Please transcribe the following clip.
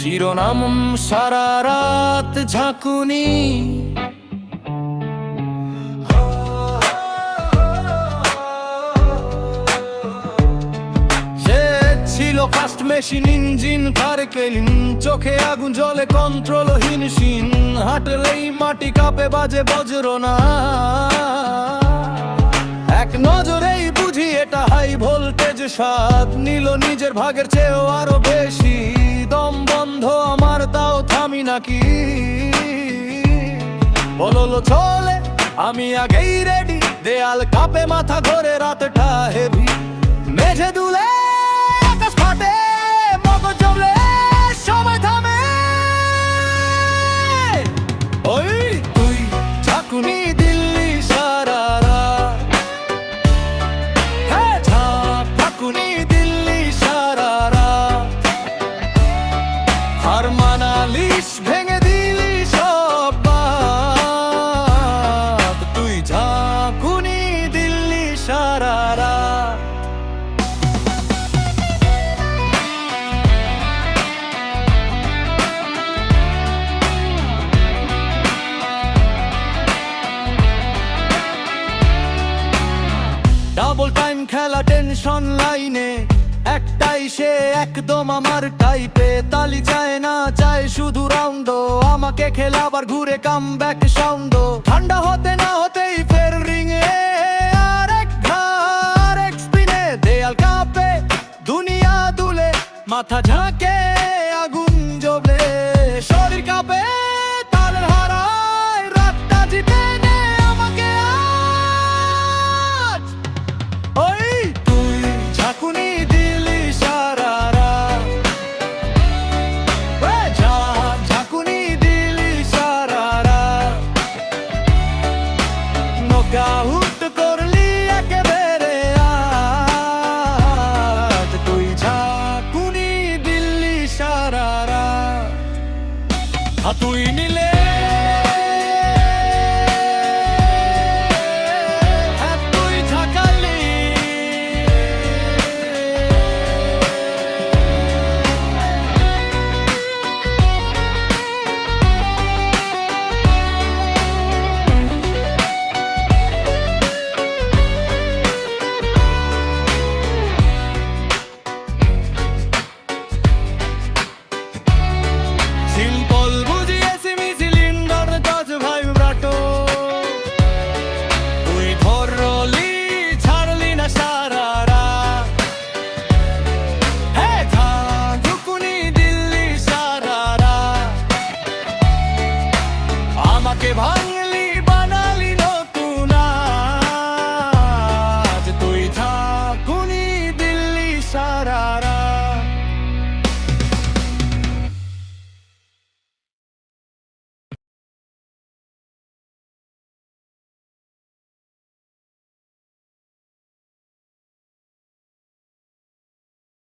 শিরোনাম সারা রাত ঝাঁকুনি। সে ছিল ফাস্ট মেশিন, ইঞ্জিন কারকেলিন, চোখে আগুন জ্বলে কন্ট্রোলহীন শিন, হাঁটলেই মাটি কাঁপে বাজে বজ্রনা। এক নজরেই বুঝি এটা হাই ভোল্টেজ স্বাদ, নিল নিজের ভাগের চেয়েও আরো বেশি। দম বন্ধ আমার তাও থামি নাকি, বললো চলে আমি আগেই রেডি। দেয়াল কাঁপে মাথা ঘরে রাতটা হেভি, মেঝে দুলে আকাশ ফাটে মগজ জমলে সময় থামে। ওই তুই ঝাঁকুনি দিল্লি সারা রাত, হ্যাঁ ঝাঁকুনি দিল্লি সারা রাত। হার মানালিস ভেঙে দিলি সব বাঁধ, তুই ঝাঁকুনি দিল্লি সারা রাত। ডাবল টাইম খেলা টেনশন লাইনে, একটাই সে একদম আমার টাইপে। তালি চায় না, চায় শুধু রাউন্ড, আমাকে খেলাবার ঘুরে কাম ব্যাক সাউন্ড। ঠান্ডা হতে না হতেই ফের রিংয়ে আরেক ঘার এক স্পিনে। দেয়াল কাঁপে দুনিয়া দুলে, মাথা ঝাঁকে আগুন জ্বলে, শরীর কাঁপে তালের হারায়, রাতটা জিতে নে আমাকে আজ। ওই তুই ঝাঁকুনি দিলি সারা রাত, ঝাঁকুনি দিলি সারা রাত। নকআউট করলি একেবারে আজ, তুই ঝাঁকুনি দিল্লি সারা রাত। তুই